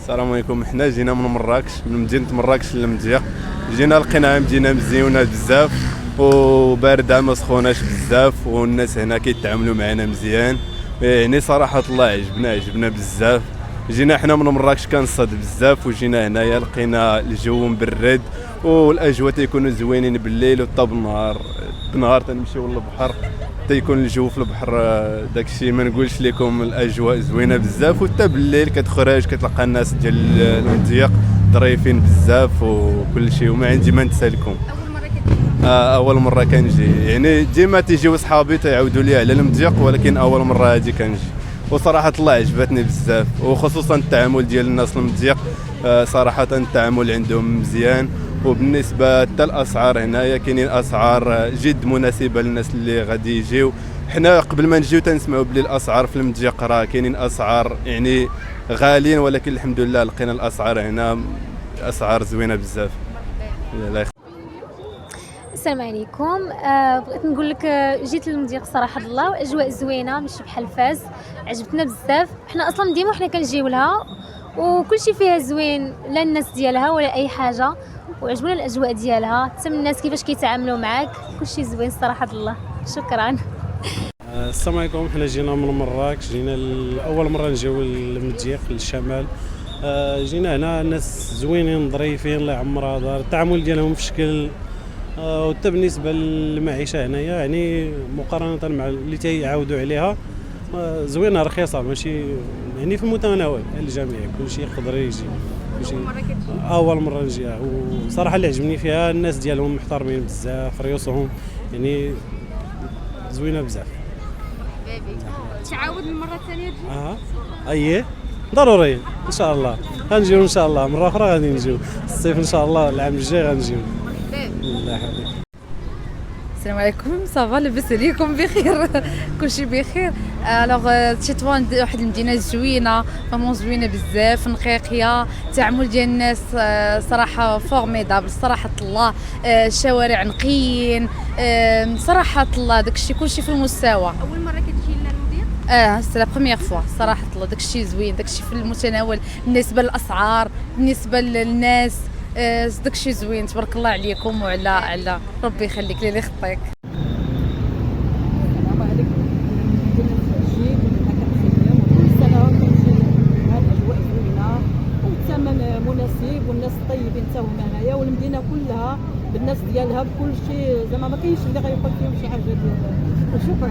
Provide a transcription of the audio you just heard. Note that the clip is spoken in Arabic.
السلام عليكم. حنا جينا من مراكش، من مدينه مراكش للمضيق. جينا لقينا مدينه مزيونه بزاف وبارده ما سخوناش بزاف، والناس هنا كيتعاملوا معنا مزيان. يعني صراحه الله عجبنا بزاف. جينا حنا من مراكش كنصد بزاف، وجينا هنايا لقينا الجو مبرد والاجواء تيكونوا زوينين بالليل، وحتى بالنهار تنمشيو للبحر تيكون الجو في البحر. داكشي ما نقولش لكم، الاجواء زوينه بزاف، وحتى بالليل كتخرج كتلقى الناس ديال المضيق ظريفين بزاف وكل شيء، وما عندي ما ننسى لكم. اول مره كنجي، يعني ديما تيجيو صحابي تيعاودوا لي على المضيق، ولكن اول مره هذه كنجي. وصراحه الله عجبتني بزاف، وخصوصا التعامل ديال الناس المضيق. صراحه التعامل عندهم مزيان. وبالنسبه حتى الاسعار هنايا كاينين اسعار جد مناسبه للناس اللي غادي يجيو. حنا قبل ما نجيو تنسمعوا بلي الاسعار في المضيق راه كاينين اسعار يعني غاليين، ولكن الحمد لله لقينا الاسعار هنا اسعار زوينه بزاف. السلام عليكم. بغيت نقول لك جيت للمضيق صراحه الله، واجواء زوينه ماشي بحال فاس، عجبتنا بزاف. حنا اصلا ديما حنا كنجيو لها وكلشي فيها زوين، لا الناس ديالها ولا اي حاجه، وعجبونا الاجواء ديالها، حتى من الناس كيفاش كيتعاملوا معاك كلشي زوين صراحه الله. شكرا. السلام عليكم. حنا جينا من مراكش، جينا اول مره نجيو للمضيق للشمال. جينا هنا الناس زوينين ظريفين الله يعمرها دار، التعامل ديالهم في شكل. وحتى بالنسبه للمعيشه هنايا يعني مقارنه مع اللي تيعاودوا عليها زوينه رخيصه، ماشي يعني في المتناول الجميع، كلشي يقدر يجي. اول مره نجي، وصراحه اللي عجبني فيها الناس ديالهم محترمين بزاف، ريوسهم يعني زوينه بزاف. تعاود المره الثانيه تجي؟ اييه ضروري ان شاء الله غنجيو، ان شاء الله مره اخرى غادي نجيو الصيف ان شاء الله، العام الجاي غنجيو. الله يحفظك. السلام عليكم. صافا لاباس عليكم؟ بخير كلشي بخير. الوغ تشيتوان واحد المدينه زوينه، فريمون زوينه بزاف، نقيقيه، التعامل ديال الناس صراحه فورميدابل صراحه الله. الشوارع نقيين صراحه الله، داكشي كلشي في المستوى. اول مره كتجي لنا المضيق؟ سي لا بروميير فوا صراحه الله، داكشي زوين، داكشي في المتناول بالنسبه للاسعار، بالنسبه للناس، داكشي زوين. تبارك الله عليكم وعلى ربي يخليك لي يخطيك. السلام عليكم. جيت كنخدم وكل سنه كنجي لهاد الاجواء زوينه والثمن مناسب والناس طيبين حتى هما هنايا، والمدينه كلها بالناس ديالها بكل شيء، زعما ما كاينش اللي غيقول فيهم شي حاجه ديال. شكرا.